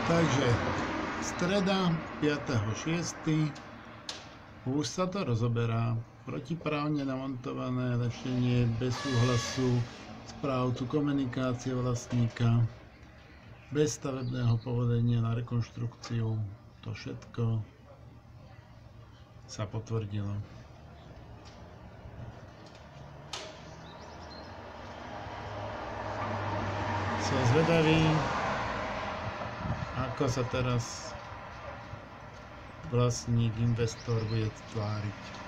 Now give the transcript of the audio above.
Takže streda 5.6. Už sa to rozoberá. Protiprávne namontované lešenie bez súhlasu správcu komunikácie vlastníka, bez stavebného povolenia na rekonštrukciu. To všetko sa potvrdilo. Som zvedavý, ako sa teraz vlastník, investor bude tváriť.